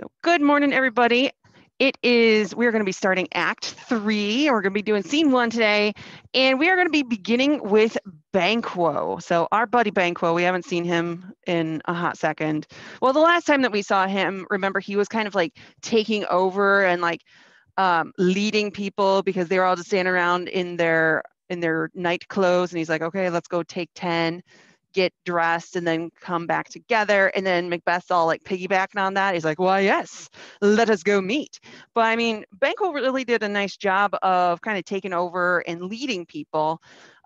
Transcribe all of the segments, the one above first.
So good morning, everybody. We're going to be starting Act 3. We're going to be doing Scene 1 today, and we are going to be beginning with Banquo. So our buddy Banquo, we haven't seen him in a hot second. Well, the last time that we saw him, remember, he was kind of like taking over and like leading people because they were all just standing around in their night clothes, and he's like, okay, let's go take 10. Get dressed and then come back together. And then Macbeth's all like piggybacking on that. He's like, well, yes, let us go meet. But I mean, Banquo really did a nice job of kind of taking over and leading people.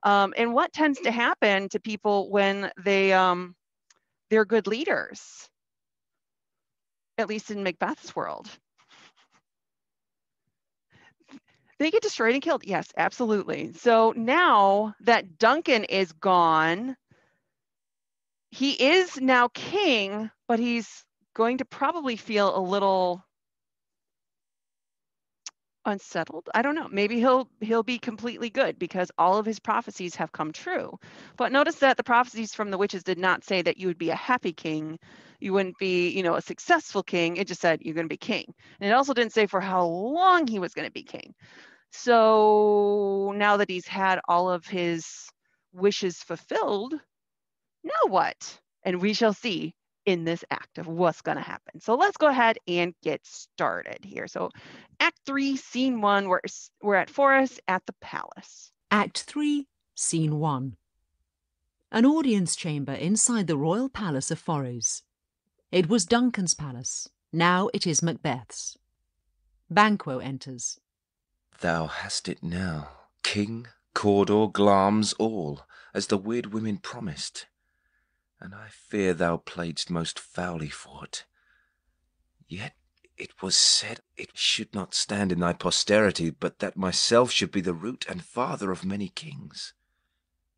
And what tends to happen to people when they're good leaders, at least in Macbeth's world? They get destroyed and killed. Yes, absolutely. So now that Duncan is gone, he is now king, but he's going to probably feel a little unsettled. I don't know. Maybe he'll be completely good because all of his prophecies have come true. But notice that the prophecies from the witches did not say that you would be a happy king. You wouldn't be, a successful king. It just said you're going to be king. And it also didn't say for how long he was going to be king. So now that he's had all of his wishes fulfilled, now what? And we shall see in this act of what's going to happen. So let's go ahead and get started here. So Act 3, Scene 1, we're at Forest at the Palace. Act 3, Scene 1. An audience chamber inside the royal palace of Forres. It was Duncan's palace. Now it is Macbeth's. Banquo enters. Thou hast it now, king, Cawdor, Glamis, all, as the weird women promised. And I fear thou playedst most foully for't. Yet it was said it should not stand in thy posterity, but that myself should be the root and father of many kings.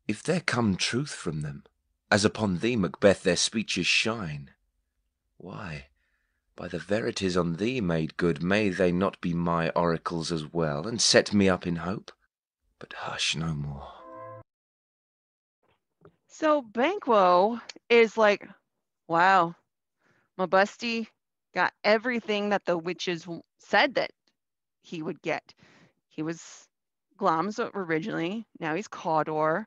If there come truth from them, as upon thee, Macbeth, their speeches shine, why, by the verities on thee made good, may they not be my oracles as well, and set me up in hope? But hush no more. So Banquo is like, wow, my busty got everything that the witches said that he would get. He was Glamis originally, now he's Cawdor,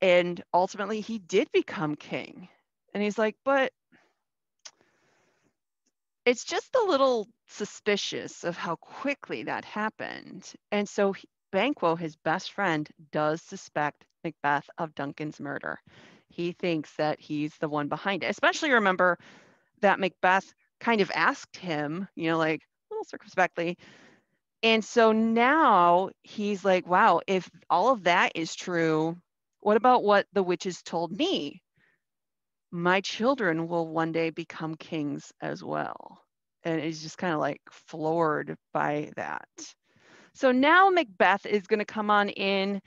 and ultimately he did become king. And he's like, but it's just a little suspicious of how quickly that happened. And so Banquo, his best friend, does suspect Macbeth of Duncan's murder. He thinks that he's the one behind it. Especially remember that Macbeth kind of asked him, like a little circumspectly. And so now he's like, wow, if all of that is true, what about what the witches told me? My children will one day become kings as well. And he's just kind of like floored by that. So now Macbeth is going to come on in,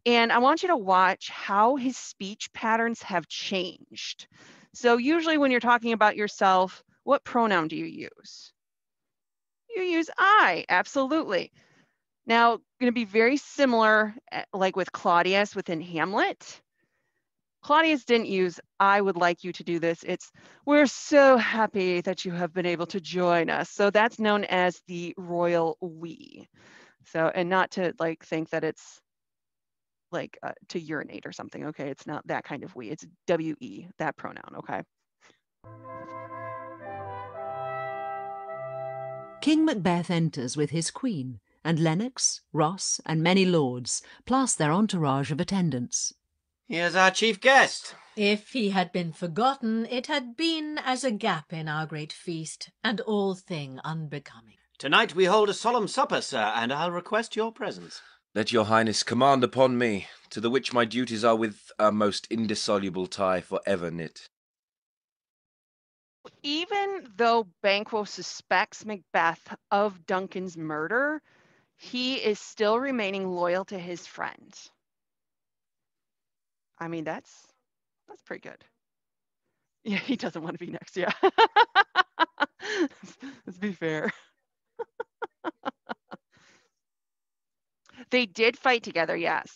and I want you to watch how his speech patterns have changed. So usually when you're talking about yourself, what pronoun do you use? You use I, absolutely. Now, going to be very similar, like with Claudius within Hamlet. Claudius didn't use, I would like you to do this. It's, we're so happy that you have been able to join us. So that's known as the royal we. So, and not to like think that it's like to urinate or something. Okay, it's not that kind of we. It's we, that pronoun. Okay. King Macbeth enters with his queen, and Lennox, Ross, and many lords, plus their entourage of attendants. Here's our chief guest. If he had been forgotten, it had been as a gap in our great feast, and all thing unbecoming. Tonight we hold a solemn supper, sir, and I'll request your presence. Let your highness command upon me, to the which my duties are with a most indissoluble tie for ever knit. Even though Banquo suspects Macbeth of Duncan's murder, he is still remaining loyal to his friend. I mean, that's pretty good. Yeah, he doesn't want to be next. Yeah. Let's be fair. They did fight together, yes.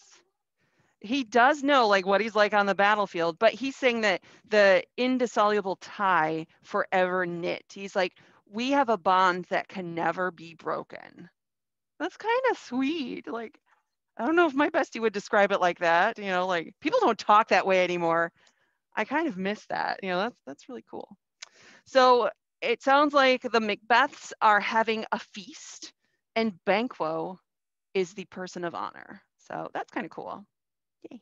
He does know like what he's like on the battlefield, but he's saying that the indissoluble tie forever knit. He's like, we have a bond that can never be broken. That's kind of sweet. Like, I don't know if my bestie would describe it like that. Like people don't talk that way anymore. I kind of miss that. That's really cool. So it sounds like the Macbeths are having a feast, and Banquo is the person of honor. So that's kind of cool. Yay.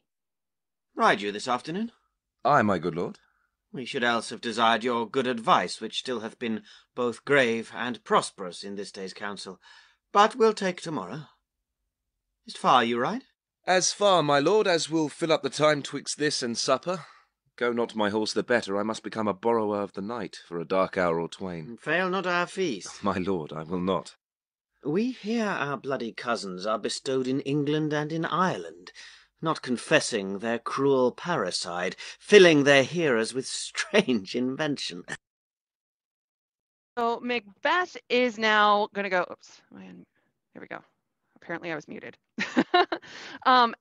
Ride you this afternoon? Aye, my good lord. We should else have desired your good advice, which still hath been both grave and prosperous in this day's council. But we'll take tomorrow. Is't far you ride? As far, my lord, as will fill up the time twixt this and supper. Go not my horse the better, I must become a borrower of the night for a dark hour or twain. Fail not our feast. My lord, I will not. We hear our bloody cousins are bestowed in England and in Ireland, not confessing their cruel parricide, filling their hearers with strange invention. So Macbeth is now going to go, oops, here we go. Apparently I was muted.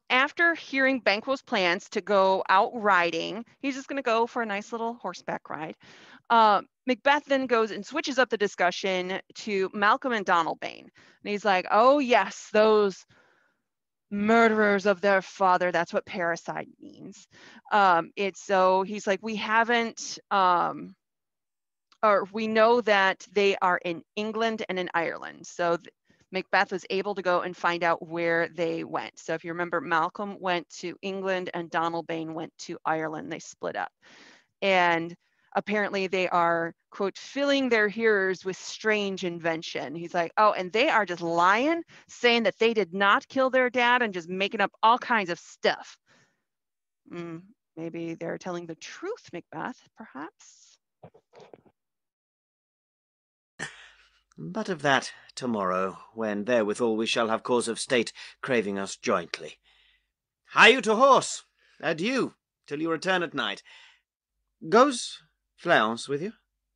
After hearing Banquo's plans to go out riding, he's just going to go for a nice little horseback ride. Macbeth then goes and switches up the discussion to Malcolm and Donalbain. And he's like, oh yes, those murderers of their father. That's what parricide means. He's like, we haven't, or we know that they are in England and in Ireland. So Macbeth was able to go and find out where they went. So if you remember, Malcolm went to England and Donalbain went to Ireland. They split up. And apparently they are, quote, filling their hearers with strange invention. He's like, oh, and they are just lying, saying that they did not kill their dad and just making up all kinds of stuff. Maybe they're telling the truth, Macbeth, perhaps. But of that tomorrow, when therewithal we shall have cause of state craving us jointly. Hie you to horse. Adieu, till you return at night. Goes Fleance with you?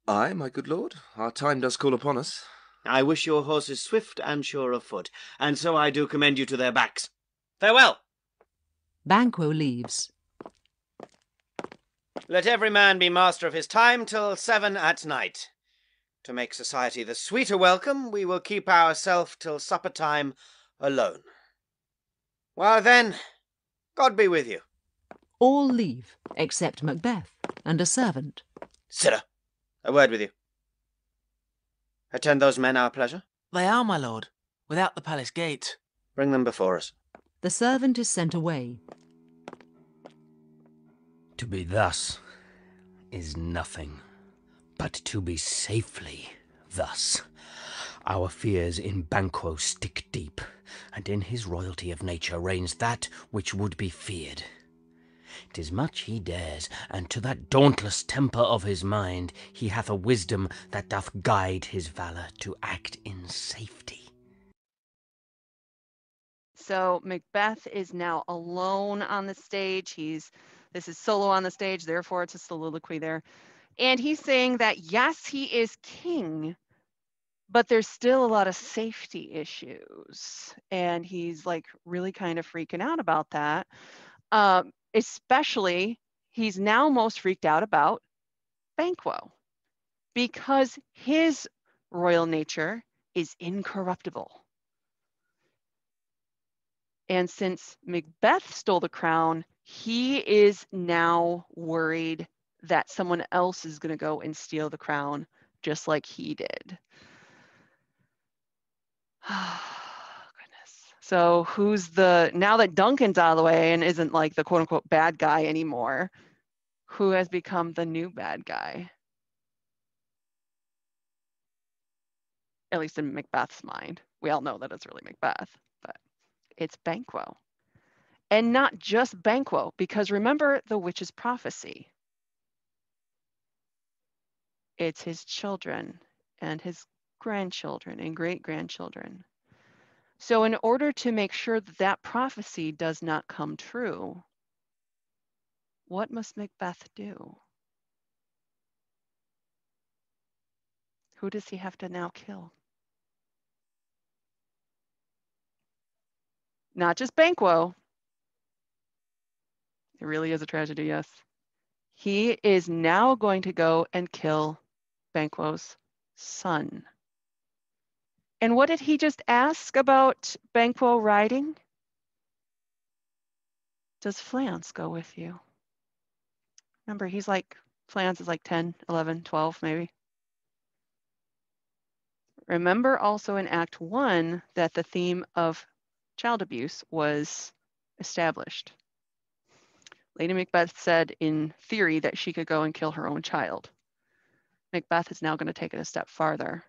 Aye, my good lord, our time does call upon us. I wish your horses swift and sure of foot, and so I do commend you to their backs. Farewell! Banquo leaves. Let every man be master of his time till 7 at night. To make society the sweeter welcome, we will keep ourself till supper time alone. Well then, God be with you. All leave, except Macbeth and a servant. Sirrah, a word with you. Attend those men our pleasure? They are, my lord, without the palace gate. Bring them before us. The servant is sent away. To be thus is nothing, but to be safely thus. Our fears in Banquo stick deep, and in his royalty of nature reigns that which would be feared. 'Tis much he dares, and to that dauntless temper of his mind he hath a wisdom that doth guide his valour to act in safety. So Macbeth is now alone on the stage. This is solo on the stage, therefore it's a soliloquy there. And he's saying that yes, he is king, but there's still a lot of safety issues. And he's like really kind of freaking out about that. Especially, he's now most freaked out about Banquo, because his royal nature is incorruptible. And since Macbeth stole the crown, he is now worried that someone else is going to go and steal the crown just like he did. Goodness. So now that Duncan's out of the way and isn't like the quote unquote bad guy anymore, who has become the new bad guy? At least in Macbeth's mind. We all know that it's really Macbeth, but it's Banquo. And not just Banquo, because remember the witch's prophecy. It's his children and his grandchildren and great-grandchildren. So in order to make sure that that prophecy does not come true, what must Macbeth do? Who does he have to now kill? Not just Banquo. It really is a tragedy, yes. He is now going to go and kill Banquo's son. And what did he just ask about Banquo riding? Does Flans go with you? Remember, Flans is like 10, 11, 12 maybe. Remember also in Act 1 that the theme of child abuse was established. Lady Macbeth said in theory that she could go and kill her own child. Macbeth is now going to take it a step farther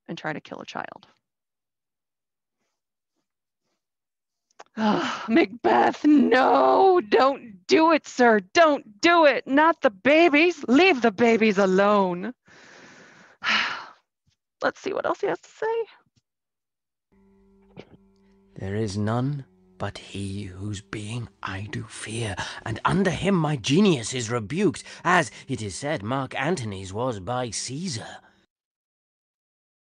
and try to kill a child. Oh, Macbeth, no, don't do it, sir. Don't do it. Not the babies. Leave the babies alone. Let's see what else he has to say. There is none but he whose being I do fear, and under him my genius is rebuked, as it is said Mark Antony's was by Caesar.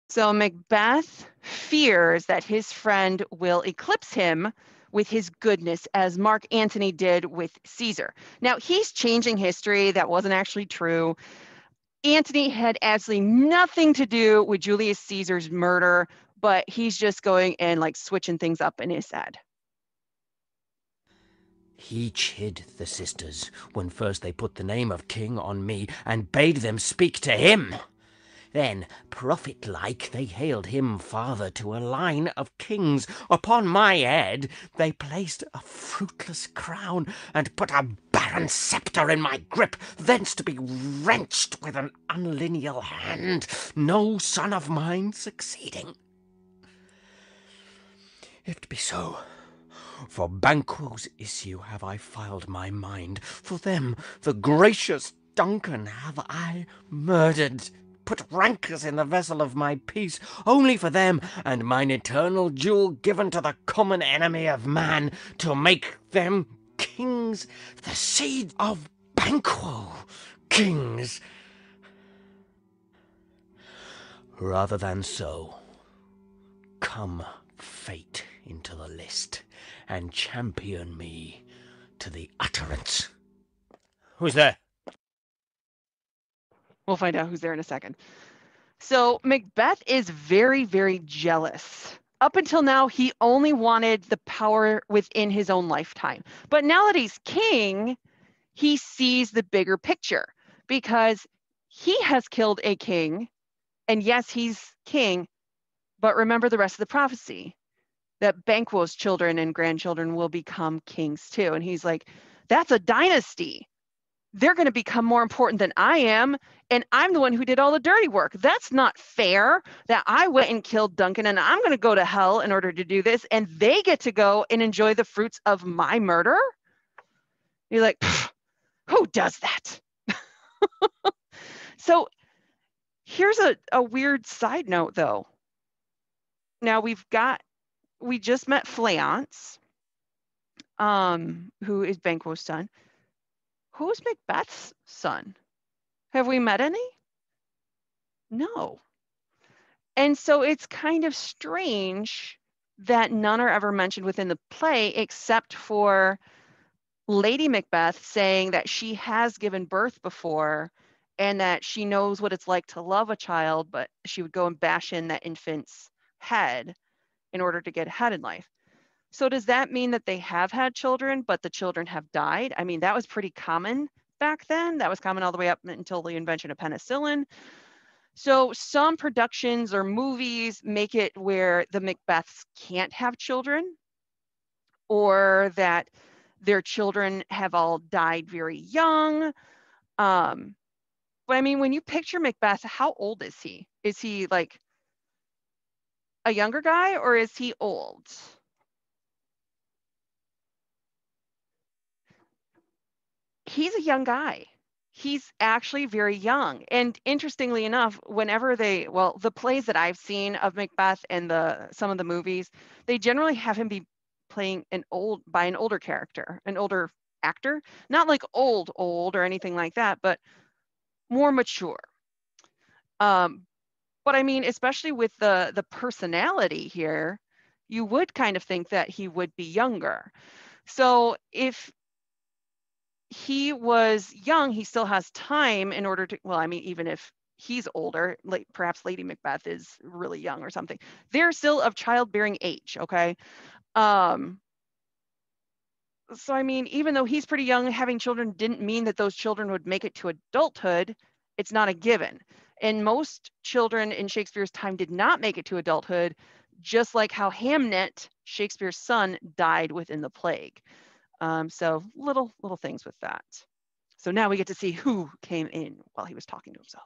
So Macbeth fears that his friend will eclipse him with his goodness, as Mark Antony did with Caesar. Now, he's changing history. That wasn't actually true. Antony had absolutely nothing to do with Julius Caesar's murder, but he's just going and like switching things up in his head. He chid the sisters when first they put the name of king on me, and bade them speak to him. Then, prophet-like, they hailed him father to a line of kings. Upon my head they placed a fruitless crown, and put a barren sceptre in my grip, thence to be wrenched with an unlineal hand, no son of mine succeeding. It be so. For Banquo's issue have I filed my mind. For them, the gracious Duncan, have I murdered, put rankers in the vessel of my peace, only for them, and mine eternal jewel given to the common enemy of man, to make them kings, the seed of Banquo, kings. Rather than so, come fate into the list, and champion me to the utterance. Who's there? We'll find out who's there in a second. So Macbeth is very, very jealous. Up until now, he only wanted the power within his own lifetime. But now that he's king, he sees the bigger picture because he has killed a king. And yes, he's king, but remember the rest of the prophecy that Banquo's children and grandchildren will become kings too. And he's like, that's a dynasty. They're going to become more important than I am. And I'm the one who did all the dirty work. That's not fair that I went and killed Duncan and I'm going to go to hell in order to do this. And they get to go and enjoy the fruits of my murder. You're like, who does that? So here's a weird side note though. Now we just met Fleance, who is Banquo's son. Who's Macbeth's son? Have we met any? No. And so it's kind of strange that none are ever mentioned within the play except for Lady Macbeth saying that she has given birth before and that she knows what it's like to love a child, but she would go and bash in that infant's head in order to get ahead in life. So does that mean that they have had children, but the children have died? I mean, that was pretty common back then. That was common all the way up until the invention of penicillin. So some productions or movies make it where the Macbeths can't have children, or that their children have all died very young. But I mean, when you picture Macbeth, how old is he? Is he like a younger guy or is he old? He's a young guy. He's actually very young. And interestingly enough, the plays that I've seen of Macbeth and some of the movies, they generally have him be playing by an older character, an older actor, not like old or anything like that, but more mature. But I mean, especially with the personality here, you would kind of think that he would be younger. So if he was young, he still has time in order to, well, I mean, even if he's older, like perhaps Lady Macbeth is really young or something. They're still of childbearing age, okay? So I mean, even though he's pretty young, having children didn't mean that those children would make it to adulthood. It's not a given. And most children in Shakespeare's time did not make it to adulthood, just like how Hamnet, Shakespeare's son, died within the plague. So little things with that. So now we get to see who came in while he was talking to himself.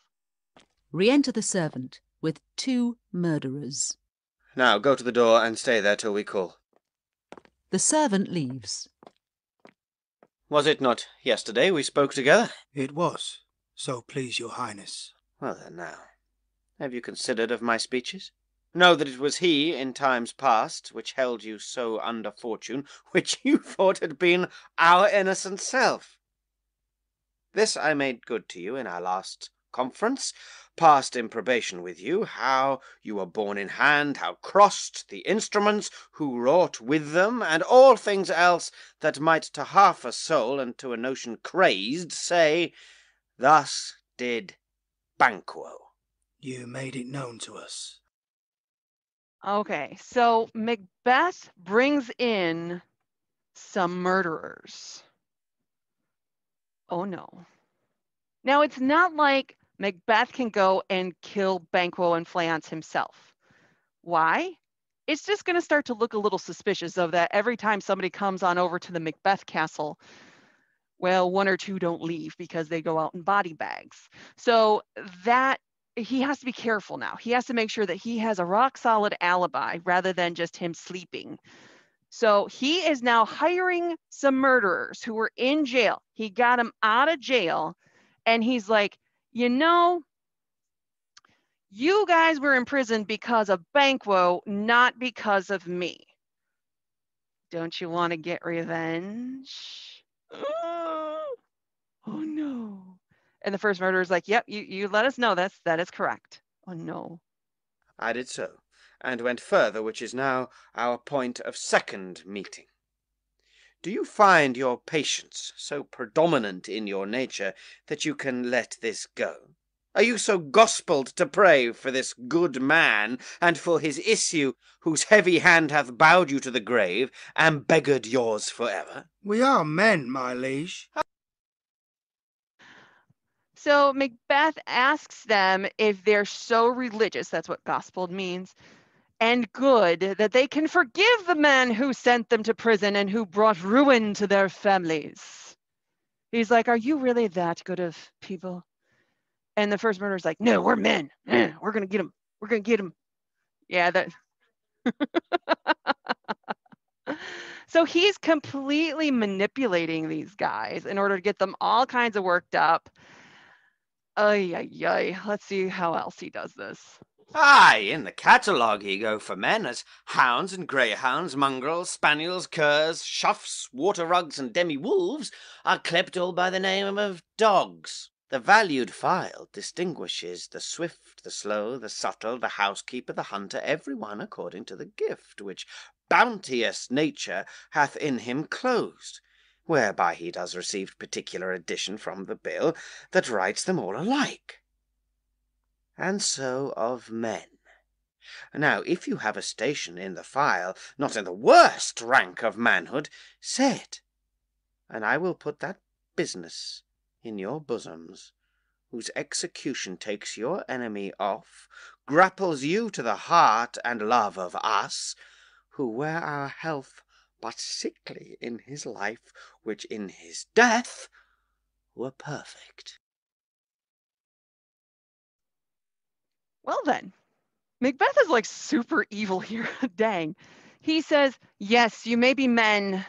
Re-enter the servant with 2 murderers. Now go to the door and stay there till we call. The servant leaves. Was it not yesterday we spoke together? It was, so please your highness. Well then now, have you considered of my speeches? Know that it was he, in times past, which held you so under fortune, which you thought had been our innocent self. This I made good to you in our last conference, passed in probation with you, how you were borne in hand, how crossed the instruments, who wrought with them, and all things else that might to half a soul and to a notion crazed say, thus did Banquo. You made it known to us. Okay, so Macbeth brings in some murderers. Oh no. Now, it's not like Macbeth can go and kill Banquo and Fleance himself. Why? It's just going to start to look a little suspicious of that every time somebody comes on over to the Macbeth castle. Well, 1 or 2 don't leave because they go out in body bags. So that he has to be careful now. He has to make sure that he has a rock solid alibi rather than just him sleeping. So he is now hiring some murderers who were in jail. He got them out of jail and he's like, you know, you guys were in prison because of Banquo, not because of me. Don't you want to get revenge? Oh no. And the first murderer is like, yep, you let us know that is correct. Oh no. I did so, and went further, which is now our point of second meeting. Do you find your patience so predominant in your nature that you can let this go? Are you so gospelled to pray for this good man, and for his issue, whose heavy hand hath bowed you to the grave, and beggared yours for ever? We are men, my liege. So Macbeth asks them if they're so religious, that's what gospel means, and good that they can forgive the man who sent them to prison and who brought ruin to their families. He's like, are you really that good of people? And the first murderer's like, no, we're men. We're going to get him. We're going to get him. Yeah, that. So he's completely manipulating these guys in order to get them all kinds of worked up. Ay, ay, ay. Let's see how else he does this. Aye, in the catalogue he go for men as hounds and greyhounds, mongrels, spaniels, curs, shuffs, water rugs, and demi-wolves are clipped all by the name of dogs. The valued file distinguishes the swift, the slow, the subtle, the housekeeper, the hunter, every one according to the gift which bounteous nature hath in him closed, whereby he does receive particular addition from the bill that writes them all alike. And so of men. Now, if you have a station in the file, not in the worst rank of manhood, say it, and I will put that business in your bosoms, whose execution takes your enemy off, grapples you to the heart and love of us, who were our health but sickly in his life, which in his death were perfect. Well then, Macbeth is like super evil here. Dang. He says, yes, you may be men,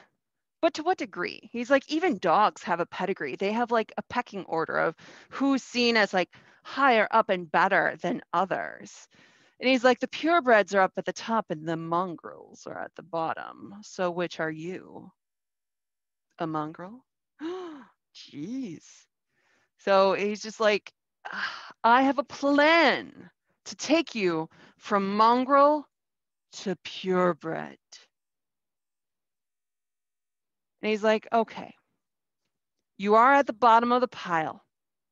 but to what degree? He's like, even dogs have a pedigree. They have like a pecking order of who's seen as like higher up and better than others. And he's like, the purebreds are up at the top and the mongrels are at the bottom. So which are you? A mongrel? Jeez. So he's just like, I have a plan to take you from mongrel to purebred. And he's like, okay, you are at the bottom of the pile,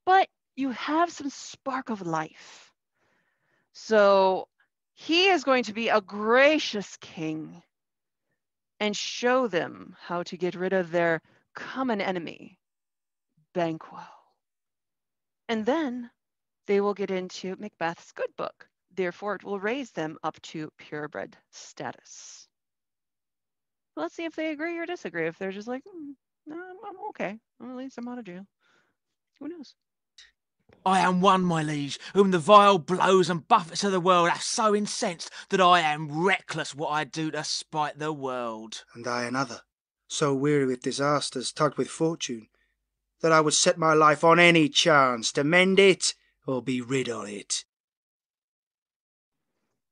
but you have some spark of life. So he is going to be a gracious king and show them how to get rid of their common enemy, Banquo. And then they will get into Macbeth's good book. Therefore, it will raise them up to purebred status. Let's see if they agree or disagree. If they're just like, no, I'm okay. I'll release them out of jail. Who knows? I am one, my liege, whom the vile blows and buffets of the world have so incensed that I am reckless what I do to spite the world. And I another, so weary with disasters, tugged with fortune, that I would set my life on any chance to mend it or be rid of it.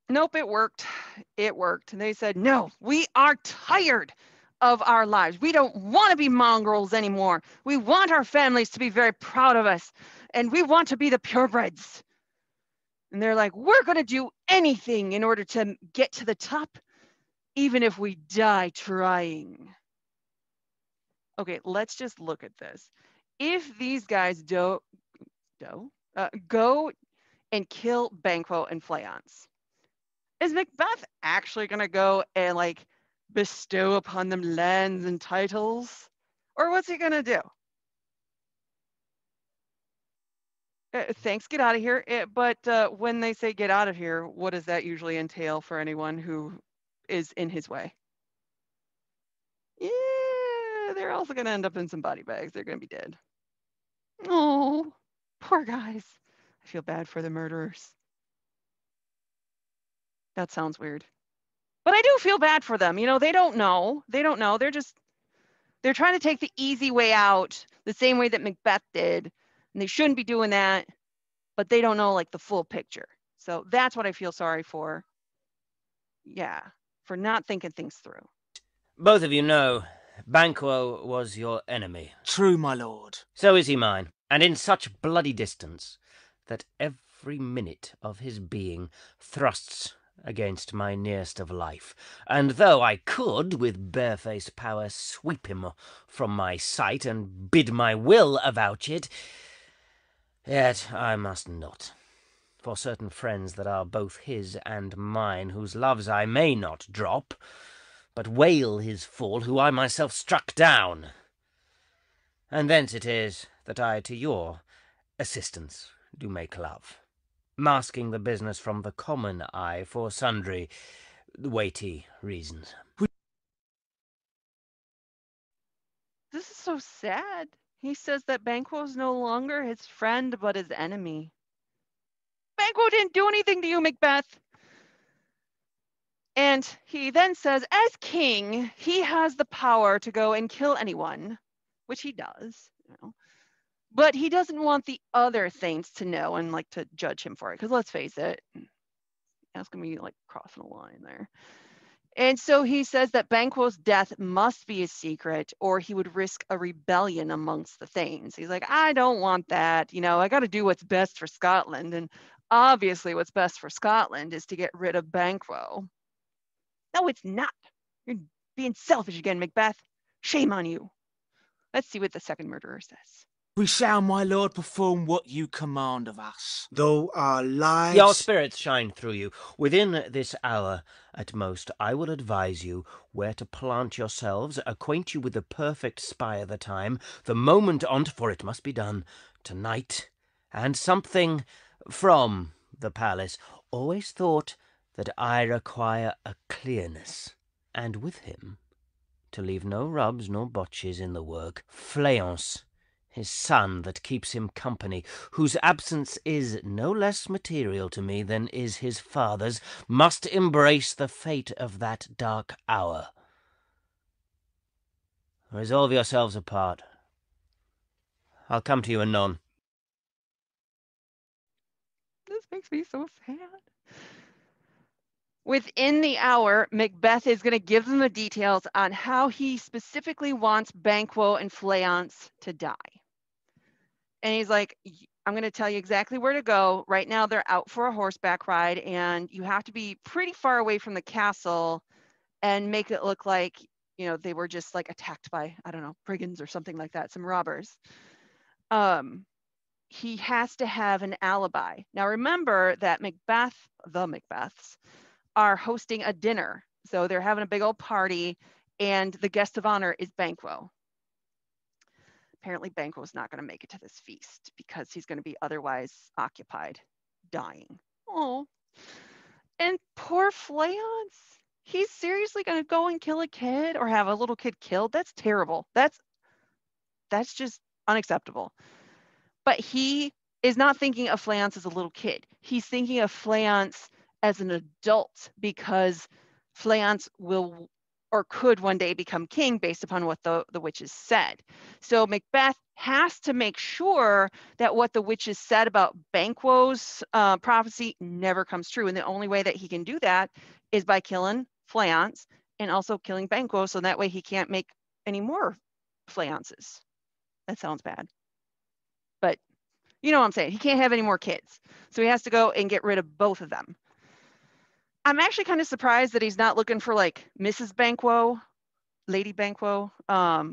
Nope, it worked. It worked. And they said, no, we are tired of our lives. We don't want to be mongrels anymore. We want our families to be very proud of us. And we want to be the purebreds. And they're like, we're going to do anything in order to get to the top, even if we die trying. Okay, let's just look at this. If these guys go and kill Banquo and Fleance, is Macbeth actually going to go and like bestow upon them lands and titles? Or what's he going to do? Thanks, get out of here. But when they say get out of here, what does that usually entail for anyone who is in his way? Yeah, they're also going to end up in some body bags. They're going to be dead. Oh, poor guys. I feel bad for the murderers. That sounds weird. But I do feel bad for them. You know, they don't know. They don't know. They're trying to take the easy way out, the same way that Macbeth did. And they shouldn't be doing that, but they don't know like the full picture. So that's what I feel sorry for. Yeah, for not thinking things through. Both of you know, Banquo was your enemy. True, my lord. So is he mine, and in such bloody distance that every minute of his being thrusts against my nearest of life. And though I could, with barefaced power, sweep him from my sight and bid my will avouch it, yet I must not. For certain friends that are both his and mine, whose loves I may not drop, but wail his fall, who I myself struck down. And thence it is that I to your assistance do make love, masking the business from the common eye for sundry weighty reasons. This is so sad. He says that Banquo's no longer his friend, but his enemy. Banquo didn't do anything to you, Macbeth. And he then says, as king, he has the power to go and kill anyone, which he does, you know. But he doesn't want the other Thanes to know and like to judge him for it. Because let's face it, that's gonna be like crossing a line there. And so he says that Banquo's death must be a secret, or he would risk a rebellion amongst the Thanes. He's like, I don't want that. You know, I got to do what's best for Scotland. And obviously, what's best for Scotland is to get rid of Banquo. No, it's not. You're being selfish again, Macbeth. Shame on you. Let's see what the second murderer says. We shall, my lord, perform what you command of us. Though our lives... Your spirits shine through you. Within this hour, at most, I will advise you where to plant yourselves, acquaint you with the perfect spy of the time, the moment on't, for it must be done tonight, and something from the palace. Always thought that I require a clearness, and with him, to leave no rubs nor botches in the work, Fleance, his son that keeps him company, whose absence is no less material to me than is his father's, must embrace the fate of that dark hour. Resolve yourselves apart. I'll come to you anon. This makes me so sad. Within the hour, Macbeth is going to give them the details on how he specifically wants Banquo and Fleance to die. And he's like, I'm going to tell you exactly where to go. Right now, they're out for a horseback ride, and you have to be pretty far away from the castle and make it look like, you know, they were just like attacked by, I don't know, brigands or something like that, some robbers. he has to have an alibi. Now remember that the Macbeths, are hosting a dinner. So they're having a big old party, and the guest of honor is Banquo. Apparently Banquo's not going to make it to this feast because he's going to be otherwise occupied, dying. Oh, and poor Fleance. He's seriously going to go and kill a kid or have a little kid killed? That's terrible. That's just unacceptable. But he is not thinking of Fleance as a little kid. He's thinking of Fleance as an adult because Fleance will or could one day become king based upon what the witches said. So Macbeth has to make sure that what the witches said about Banquo's prophecy never comes true. And the only way that he can do that is by killing Fleance and also killing Banquo, so that way he can't make any more Fleances. That sounds bad. But you know what I'm saying? He can't have any more kids. So he has to go and get rid of both of them. I'm actually kind of surprised that he's not looking for like Mrs. Banquo, Lady Banquo.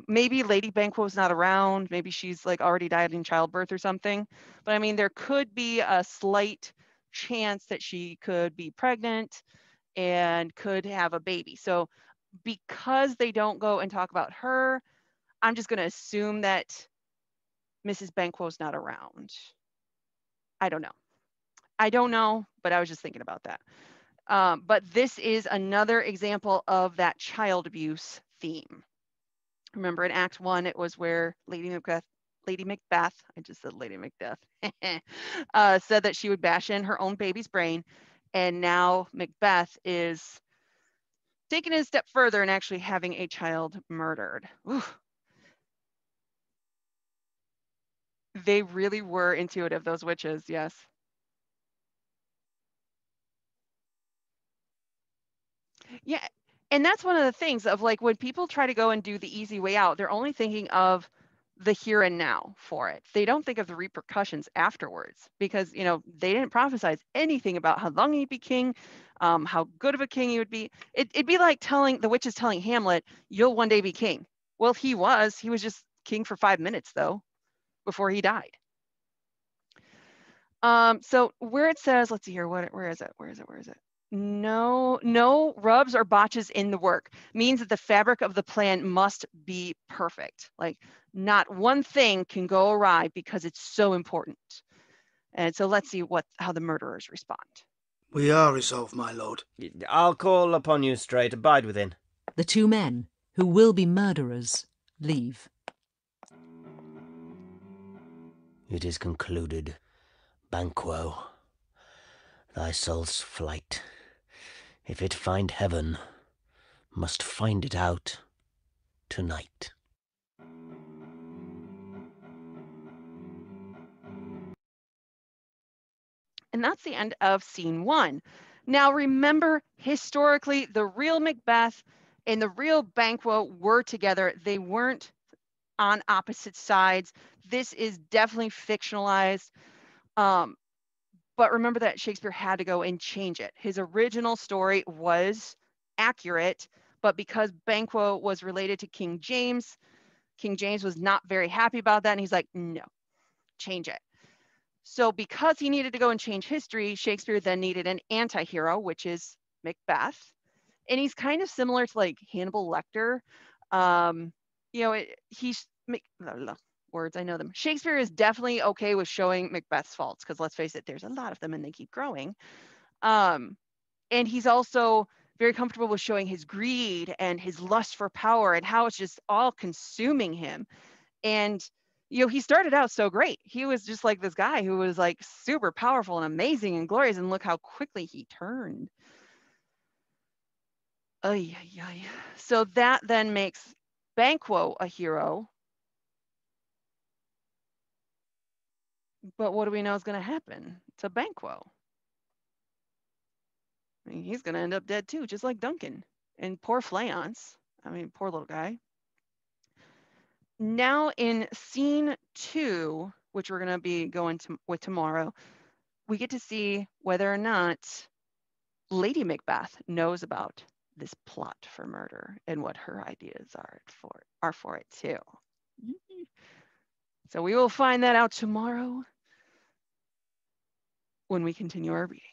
Maybe Lady Banquo's not around. Maybe she's like already died in childbirth or something. But I mean, there could be a slight chance that she could be pregnant and could have a baby. So because they don't go and talk about her, I'm just going to assume that Mrs. Banquo's not around. I don't know, but I was just thinking about that. But this is another example of that child abuse theme. Remember in Act 1, it was where Lady Macbeth, I just said Lady Macbeth, said that she would bash in her own baby's brain. And now Macbeth is taking it a step further and actually having a child murdered. Ooh. They really were intuitive, those witches, yes. Yeah. And that's one of the things of like when people try to go and do the easy way out, they're only thinking of the here and now for it. They don't think of the repercussions afterwards because, you know, they didn't prophesize anything about how long he'd be king, how good of a king he would be. It'd be like telling the witches telling Hamlet, you'll one day be king. Well, he was just king for 5 minutes though, before he died. So where it says, let's see here, where is it? No rubs or botches in the work means that the fabric of the plan must be perfect. Like not one thing can go awry because it's so important. And so let's see how the murderers respond. We are resolved, my lord. I'll call upon you straight. Abide within. The two men, who will be murderers, leave. It is concluded. Banquo, thy soul's flight, if it find heaven, must find it out tonight. And that's the end of scene 1. Now remember, historically, the real Macbeth and the real Banquo were together. They weren't on opposite sides. This is definitely fictionalized. But remember that Shakespeare had to go and change it. His original story was accurate, but because Banquo was related to King James was not very happy about that. And he's like, no, change it. So because he needed to go and change history, Shakespeare then needed an anti-hero, which is Macbeth. And he's kind of similar to like Hannibal Lecter. He's words, I know them. Shakespeare is definitely okay with showing Macbeth's faults because let's face it, there's a lot of them and they keep growing. And he's also very comfortable with showing his greed and his lust for power and how it's just all consuming him. And he started out so great. He was just like this guy who was like super powerful and amazing and glorious, and look how quickly he turned. So that then makes Banquo a hero. But what do we know is going to happen to Banquo? I mean, he's going to end up dead too, just like Duncan. And poor Fleance. I mean, poor little guy. Now in scene 2, which we're going to be going with tomorrow, we get to see whether or not Lady Macbeth knows about this plot for murder and what her ideas are for it too. So we will find that out tomorrow. when we continue our reading.